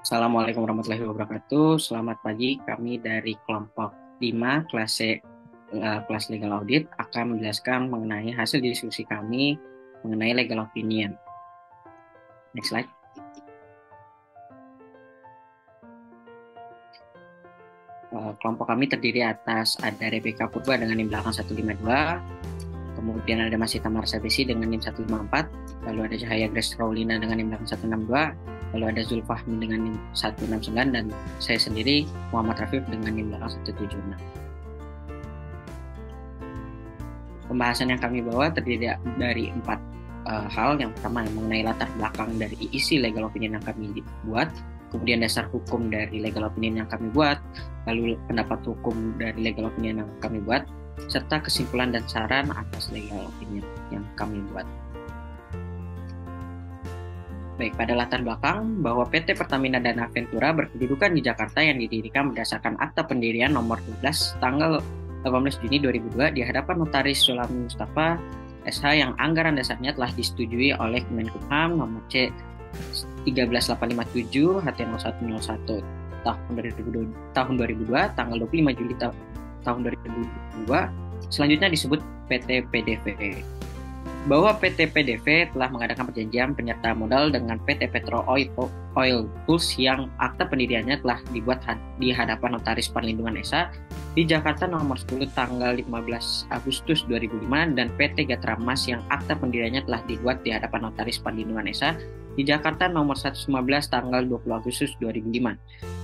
Assalamualaikum warahmatullahi wabarakatuh. Selamat pagi. Kami dari kelompok 5 kelas C, kelas Legal Audit akan menjelaskan mengenai hasil diskusi kami mengenai legal opinion. Next slide. Kelompok kami terdiri atas ada Rebecca Purba dengan NIM belakang 152, kemudian ada Masita Marsabesi dengan NIM 154, lalu ada Cahaya Grace Raulina dengan NIM belakang 162, lalu ada Zulfahmi dengan NIM 169, dan saya sendiri Muhammad Rafif dengan NIM belakang 176. Pembahasan yang kami bawa terdiri dari 4 hal. Yang pertama mengenai latar belakang dari isi legal opinion yang kami buat, kemudian dasar hukum dari legal opinion yang kami buat, lalu pendapat hukum dari legal opinion yang kami buat, serta kesimpulan dan saran atas legal opinion yang kami buat. Baik, pada latar belakang bahwa PT Pertamina Dana Ventura berkedudukan di Jakarta yang didirikan berdasarkan Akta Pendirian nomor 12 tanggal 18 Juni 2002 di hadapan Notaris Sulami Mustafa SH yang anggaran dasarnya telah disetujui oleh Kemenkumham nomor C 13857 HT0101 tahun 2002 tanggal 25 Juli tahun 2002, selanjutnya disebut PT PDV. Bahwa PT PDV telah mengadakan perjanjian penyertaan modal dengan PT Petro Oil Tools yang akta pendiriannya telah dibuat di hadapan Notaris Perlindungan Esa di Jakarta nomor 10 tanggal 15 Agustus 2005 dan PT Gatramas yang akta pendiriannya telah dibuat di hadapan Notaris Perlindungan Esa di Jakarta nomor 115 tanggal 20 Agustus 2005.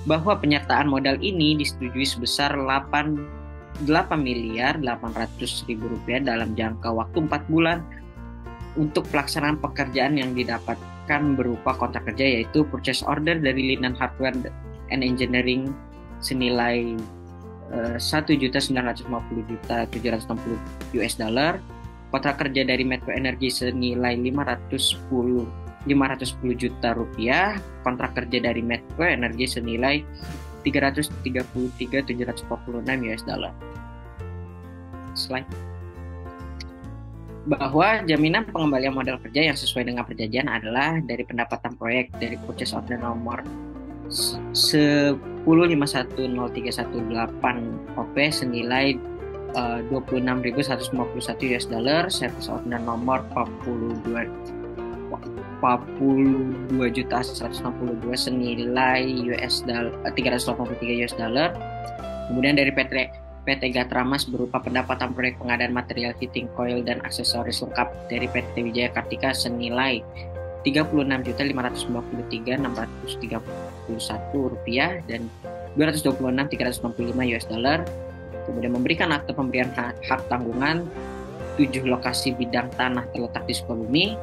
Bahwa penyertaan modal ini disetujui sebesar 8 miliar 800 ribu rupiah dalam jangka waktu 4 bulan untuk pelaksanaan pekerjaan yang didapatkan berupa kontrak kerja, yaitu purchase order dari Linan Hardware and Engineering senilai 1.950.760 US dollar, kontrak kerja dari Medco Energy senilai 510 juta rupiah, kontrak kerja dari Medco Energy senilai 333.746 US dollar. Slide. Bahwa jaminan pengembalian modal kerja yang sesuai dengan perjanjian adalah dari pendapatan proyek dari purchase order nomor 10510318 OP senilai 26.151 US dollar, service order nomor 42.162 senilai US dollar 383 US dollar. Kemudian dari PT Gatramas berupa pendapatan proyek pengadaan material heating coil dan aksesoris lengkap dari PT Wijaya Kartika senilai 36.553.631 rupiah dan 226.365 US dollar. Kemudian memberikan akte pemberian hak tanggungan 7 lokasi bidang tanah terletak di Sukabumi.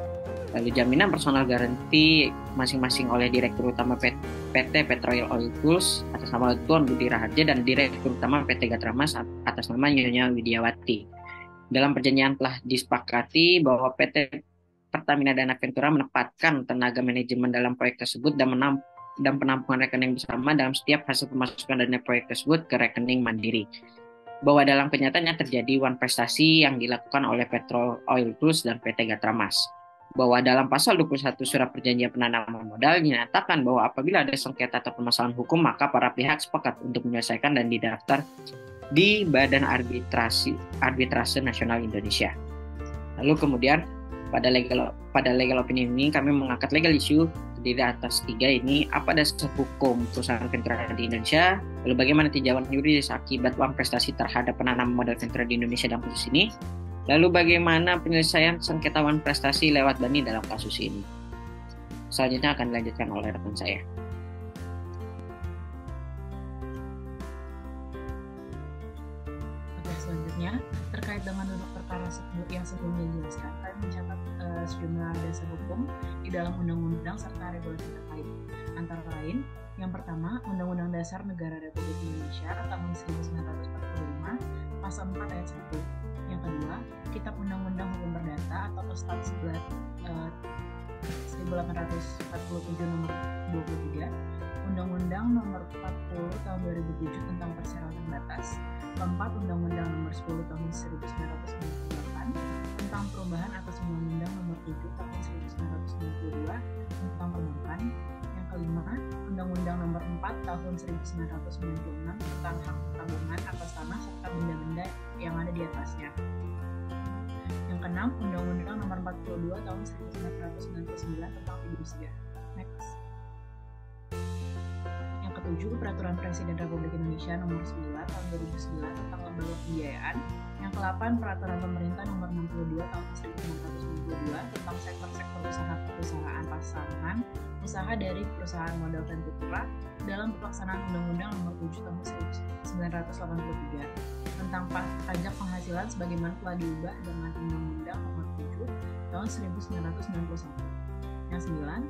Lalu jaminan personal garanti masing-masing oleh Direktur Utama PT Petro Oil Tools atas nama Tuan Budi Raharja dan Direktur Utama PT Gatramas atas nama Nyonya Widiawati. Dalam perjanjian telah disepakati bahwa PT Pertamina Dana Ventura menempatkan tenaga manajemen dalam proyek tersebut dan penampungan rekening bersama dalam setiap hasil pemasukan dana proyek tersebut ke rekening mandiri. Bahwa dalam kenyataannya terjadi wan prestasi yang dilakukan oleh Petro Oil Tools dan PT Gatramas. Bahwa dalam pasal 21 surat perjanjian penanaman modal dinyatakan bahwa apabila ada sengketa atau permasalahan hukum maka para pihak sepakat untuk menyelesaikan dan didaftar di Badan Arbitrase Nasional Indonesia. Lalu kemudian pada legal opinion ini kami mengangkat legal issue terdiri atas 3 ini: apa dasar hukum perusahaan Ventura di Indonesia, lalu bagaimana tinjauan yuridis akibat uang prestasi terhadap penanaman modal Ventura di Indonesia dalam kasus ini, lalu bagaimana penyelesaian sengketa wan prestasi lewat BANI dalam kasus ini. Selanjutnya akan dilanjutkan oleh rekan saya. Oke, selanjutnya terkait dengan duduk perkara yang sebelumnya dijelaskan, kami mencatat sejumlah dasar hukum di dalam undang-undang serta regulasi terkait. Antara lain, yang pertama, Undang-Undang Dasar Negara Republik Indonesia tahun 1945, pasal 4 ayat 1. Yang kedua, Kitab Undang-Undang Hukum Perdata atau Pestat 1847 nomor 23, Undang-Undang nomor 40 tahun 2007 tentang persyaratan batas, keempat, Undang-Undang nomor 10 tahun 1998 tentang perubahan atas Undang-Undang nomor 7 tahun 1992 tentang perbankan, yang kelima, Undang-Undang 4 tahun 1996 tentang hak tanggungan atas tanah serta benda-benda yang ada di atasnya. Yang keenam, Undang-Undang Nomor 42 tahun 1999 tentang fidusia. Next. Yang ketujuh, Peraturan Presiden Republik Indonesia Nomor 9 tahun 2009 tentang lembaga pembiayaan. Yang ke-8, Peraturan Pemerintah Nomor 62 tahun 1992 tentang sektor-sektor usaha pasangan usaha dari perusahaan modal ventura dalam pelaksanaan Undang-Undang Nomor 7 tahun 1983 tentang pajak penghasilan sebagaimana telah diubah dengan Undang-Undang Nomor 7 tahun 1991. Yang 9,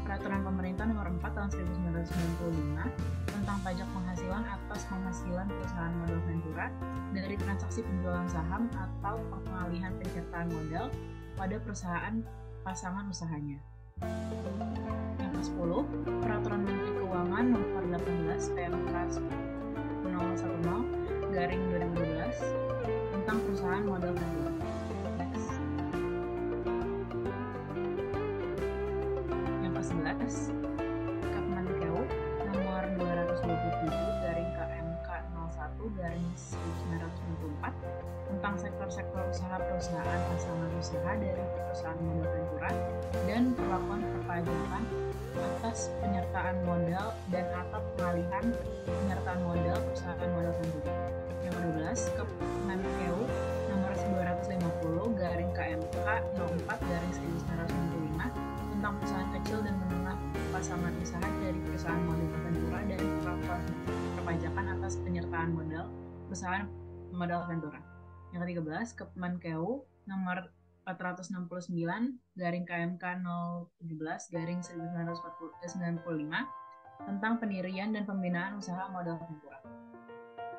Peraturan Pemerintah Nomor 4 tahun 1995 tentang pajak penghasilan atas penghasilan perusahaan modal ventura dari transaksi penjualan saham atau pengalihan penyertaan modal pada perusahaan pasangan usahanya. Yang ke-10, Peraturan Menteri Keuangan Nomor 18 PMK 010/2012 tentang perusahaan modal ventura. Next. Yang ke-11, Kepmenkeu Nomor 227/KMK 01/1994 tentang sektor-sektor usaha perusahaan pasangan usaha dari perusahaan modal ventura dan perlakuan perpajakan atas penyertaan modal dan atau pengalihan penyertaan modal perusahaan modal ventura. Yang ke-12, Kepmenkeu Nomor 250/KMK 04/1995 tentang perusahaan kecil dan menengah pasangan usaha dari perusahaan modal ventura dan perlakuan perpajakan atas penyertaan modal perusahaan modal ventura. Yang ke-13, Kepmenkeu Nomor 469/KMK 017/1995 tentang pendirian dan pembinaan usaha modal ventura.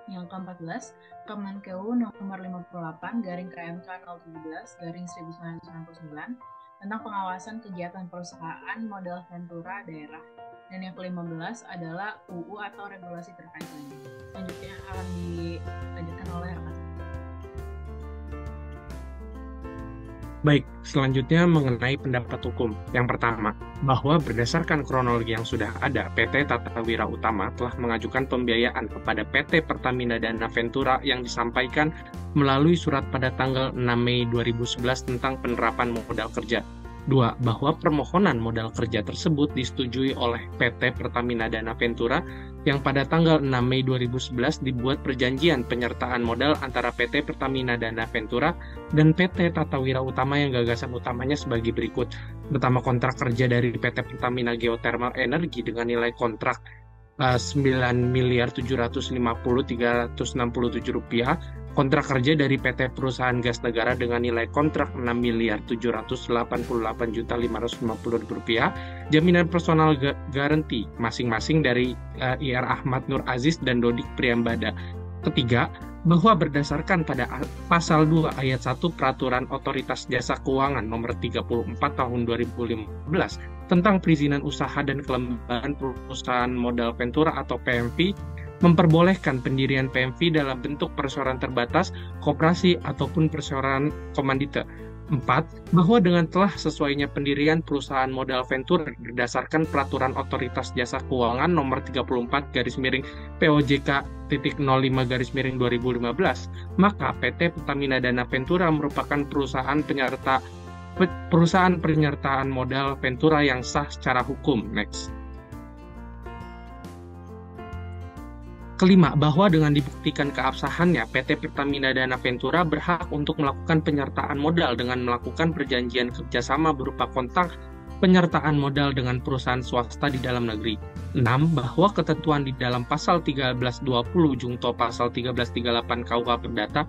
Yang ke-14, Kepmenkeu Nomor 58/KMK 017/1999 tentang pengawasan kegiatan perusahaan modal ventura daerah. Dan yang ke-15 adalah UU atau regulasi terkaitnya. Selanjutnya akan dilanjutkan oleh rekan. Baik, selanjutnya mengenai pendapat hukum. Yang pertama, bahwa berdasarkan kronologi yang sudah ada, PT Tata Wira Utama telah mengajukan pembiayaan kepada PT Pertamina Dana Ventura yang disampaikan melalui surat pada tanggal 6 Mei 2011 tentang penerapan modal kerja. 2. Bahwa permohonan modal kerja tersebut disetujui oleh PT Pertamina Dana Ventura yang pada tanggal 6 Mei 2011 dibuat perjanjian penyertaan modal antara PT Pertamina Dana Ventura dan PT Tata Wira Utama yang gagasan utamanya sebagai berikut. Pertama, kontrak kerja dari PT Pertamina Geothermal Energi dengan nilai kontrak Rp9.750.367, kontrak kerja dari PT Perusahaan Gas Negara dengan nilai kontrak Rp6.788.550.000, jaminan personal garanti masing-masing dari IR Ahmad Nur Aziz dan Dodik Priambada. Ketiga, bahwa berdasarkan pada pasal 2 ayat 1 Peraturan Otoritas Jasa Keuangan Nomor 34 Tahun 2015 tentang perizinan usaha dan kelembagaan perusahaan modal ventura atau PMV, memperbolehkan pendirian PMV dalam bentuk perseroan terbatas, koperasi, ataupun perseroan komandite. 4. Bahwa dengan telah sesuainya pendirian perusahaan modal ventura berdasarkan Peraturan Otoritas Jasa Keuangan Nomor 34/POJK.05/2015, maka PT Pertamina Dana Ventura merupakan perusahaan penyertaan modal ventura yang sah secara hukum. Next. Kelima, bahwa dengan dibuktikan keabsahannya, PT Pertamina Dana Ventura berhak untuk melakukan penyertaan modal dengan melakukan perjanjian kerjasama berupa kontrak penyertaan modal dengan perusahaan swasta di dalam negeri. 6. Bahwa ketentuan di dalam pasal 1320 jungto pasal 1338 KUH Perdata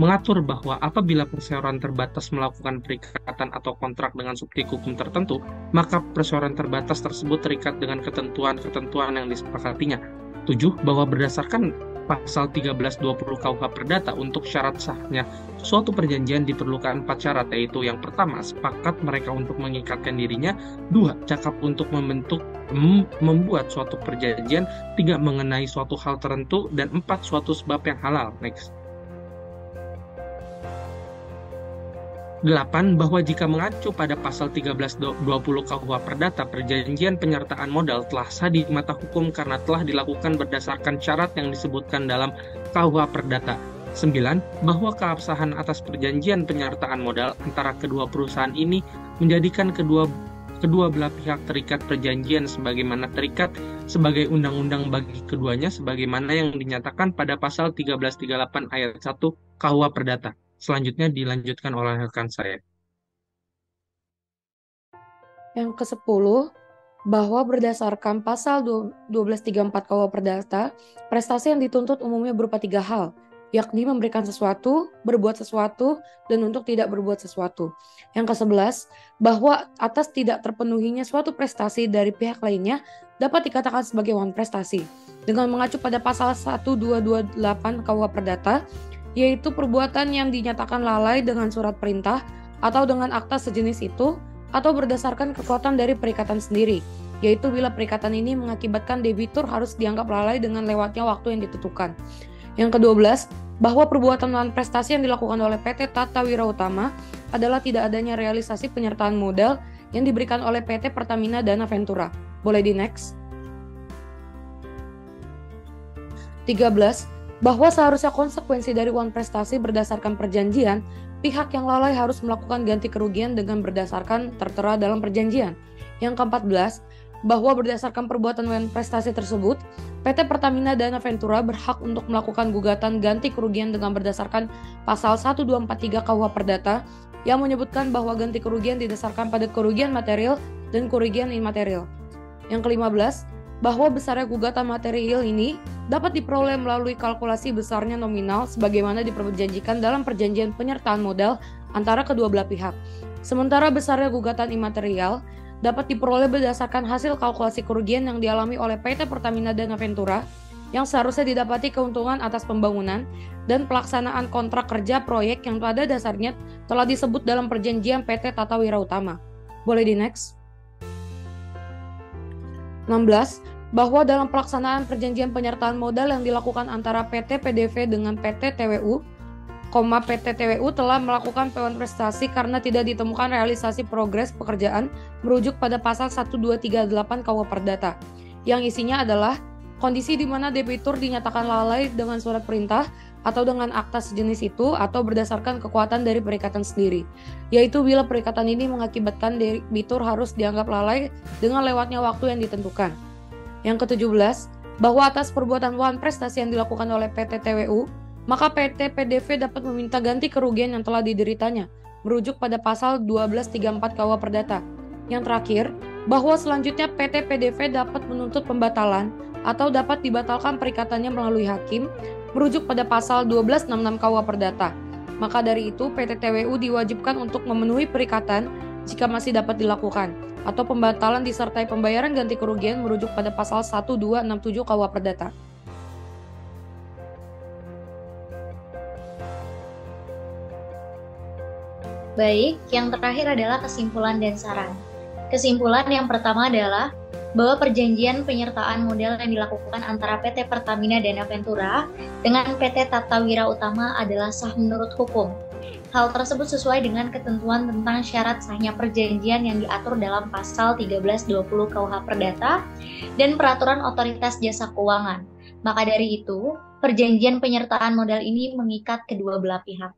mengatur bahwa apabila perseroan terbatas melakukan perikatan atau kontrak dengan subjek hukum tertentu, maka perseroan terbatas tersebut terikat dengan ketentuan-ketentuan yang disepakatinya. 7. Bahwa berdasarkan pasal 1320 KUH Perdata untuk syarat sahnya suatu perjanjian diperlukan 4 syarat, yaitu yang pertama, sepakat mereka untuk mengikatkan dirinya. 2. Cakap untuk membuat suatu perjanjian. 3. Mengenai suatu hal tertentu. Dan 4. Suatu sebab yang halal. Next. 8. Bahwa jika mengacu pada pasal 1320 KUH Perdata, perjanjian penyertaan modal telah sah di mata hukum karena telah dilakukan berdasarkan syarat yang disebutkan dalam KUH Perdata. 9. Bahwa keabsahan atas perjanjian penyertaan modal antara kedua perusahaan ini menjadikan kedua belah pihak terikat perjanjian sebagaimana terikat sebagai undang-undang bagi keduanya sebagaimana yang dinyatakan pada pasal 1338 ayat 1 KUH Perdata. Selanjutnya dilanjutkan oleh rekan saya. Yang ke-10, bahwa berdasarkan pasal 1234 KUH Perdata, prestasi yang dituntut umumnya berupa 3 hal, yakni memberikan sesuatu, berbuat sesuatu, dan untuk tidak berbuat sesuatu. Yang ke-11, bahwa atas tidak terpenuhinya suatu prestasi dari pihak lainnya dapat dikatakan sebagai wan prestasi. Dengan mengacu pada pasal 1228 KUH Perdata, yaitu perbuatan yang dinyatakan lalai dengan surat perintah atau dengan akta sejenis itu, atau berdasarkan kekuatan dari perikatan sendiri, yaitu bila perikatan ini mengakibatkan debitur harus dianggap lalai dengan lewatnya waktu yang ditentukan. Yang ke-12, bahwa perbuatan non prestasi yang dilakukan oleh PT Tata Wira Utama adalah tidak adanya realisasi penyertaan modal yang diberikan oleh PT Pertamina Dana Ventura. Boleh di next. 13. Bahwa seharusnya konsekuensi dari uang prestasi berdasarkan perjanjian, pihak yang lalai harus melakukan ganti kerugian dengan berdasarkan tertera dalam perjanjian. Yang ke-14, bahwa berdasarkan perbuatan uang prestasi tersebut, PT Pertamina Dana Ventura berhak untuk melakukan gugatan ganti kerugian dengan berdasarkan pasal 1243 KUH Perdata yang menyebutkan bahwa ganti kerugian didasarkan pada kerugian material dan kerugian imaterial. Yang ke-15, bahwa besarnya gugatan material ini dapat diperoleh melalui kalkulasi besarnya nominal sebagaimana diperjanjikan dalam perjanjian penyertaan modal antara kedua belah pihak. Sementara besarnya gugatan imaterial dapat diperoleh berdasarkan hasil kalkulasi kerugian yang dialami oleh PT Pertamina Dana Ventura yang seharusnya didapati keuntungan atas pembangunan dan pelaksanaan kontrak kerja proyek yang pada dasarnya telah disebut dalam perjanjian PT Tata Wira Utama. Boleh di next. 16. Bahwa dalam pelaksanaan perjanjian penyertaan modal yang dilakukan antara PT PDV dengan PT TWU, PT TWU telah melakukan pewan prestasi karena tidak ditemukan realisasi progres pekerjaan merujuk pada pasal 1238 KUH Perdata, yang isinya adalah kondisi di mana debitur dinyatakan lalai dengan surat perintah atau dengan akta sejenis itu atau berdasarkan kekuatan dari perikatan sendiri, yaitu bila perikatan ini mengakibatkan debitur harus dianggap lalai dengan lewatnya waktu yang ditentukan. Yang ke-17, bahwa atas perbuatan wan prestasi yang dilakukan oleh PT TWU, maka PT PDV dapat meminta ganti kerugian yang telah dideritanya, merujuk pada pasal 1234 KUH Perdata. Yang terakhir, bahwa selanjutnya PT PDV dapat menuntut pembatalan atau dapat dibatalkan perikatannya melalui hakim, merujuk pada pasal 1266 KUH Perdata. Maka dari itu, PT TWU diwajibkan untuk memenuhi perikatan jika masih dapat dilakukan, atau pembatalan disertai pembayaran ganti kerugian merujuk pada pasal 1267 KUH Perdata. Baik, yang terakhir adalah kesimpulan dan saran. Kesimpulan yang pertama adalah bahwa perjanjian penyertaan modal yang dilakukan antara PT Pertamina Dana Ventura dengan PT Tata Wira Utama adalah sah menurut hukum. Hal tersebut sesuai dengan ketentuan tentang syarat sahnya perjanjian yang diatur dalam pasal 1320 KUH Perdata dan peraturan otoritas jasa keuangan. Maka dari itu, perjanjian penyertaan modal ini mengikat kedua belah pihak.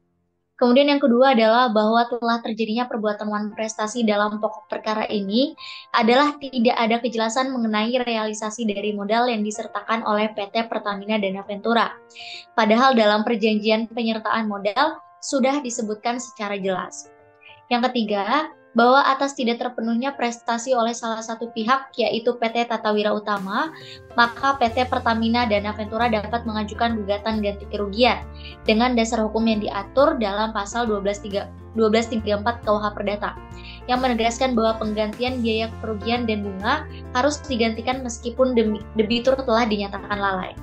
Kemudian yang kedua adalah bahwa telah terjadinya perbuatan wan prestasi dalam pokok perkara ini adalah tidak ada kejelasan mengenai realisasi dari modal yang disertakan oleh PT Pertamina Dana Ventura. Padahal dalam perjanjian penyertaan modal sudah disebutkan secara jelas. Yang ketiga, bahwa atas tidak terpenuhnya prestasi oleh salah satu pihak yaitu PT Tata Wira Utama, maka PT Pertamina Dana Ventura dapat mengajukan gugatan ganti kerugian dengan dasar hukum yang diatur dalam pasal 1234 KUH Perdata yang menegaskan bahwa penggantian biaya kerugian dan bunga harus digantikan meskipun debitur telah dinyatakan lalai.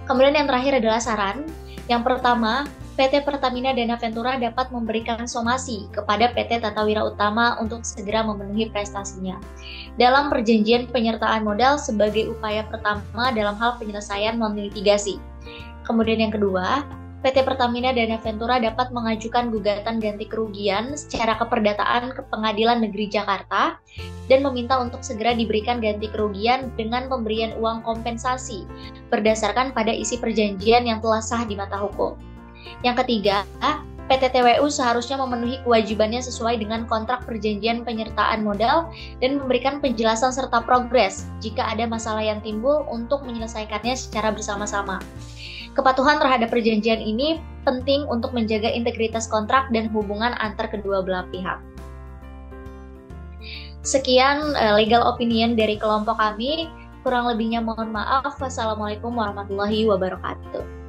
Kemudian yang terakhir adalah saran. Yang pertama, PT Pertamina Dana Ventura dapat memberikan somasi kepada PT Tata Wira Utama untuk segera memenuhi prestasinya dalam perjanjian penyertaan modal sebagai upaya pertama dalam hal penyelesaian non-litigasi. Kemudian yang kedua, PT Pertamina Dana Ventura dapat mengajukan gugatan ganti kerugian secara keperdataan ke Pengadilan Negeri Jakarta dan meminta untuk segera diberikan ganti kerugian dengan pemberian uang kompensasi berdasarkan pada isi perjanjian yang telah sah di mata hukum. Yang ketiga, PT TWU seharusnya memenuhi kewajibannya sesuai dengan kontrak perjanjian penyertaan modal dan memberikan penjelasan serta progres jika ada masalah yang timbul untuk menyelesaikannya secara bersama-sama. Kepatuhan terhadap perjanjian ini penting untuk menjaga integritas kontrak dan hubungan antar kedua belah pihak. Sekian legal opinion dari kelompok kami. Kurang lebihnya mohon maaf. Wassalamualaikum warahmatullahi wabarakatuh.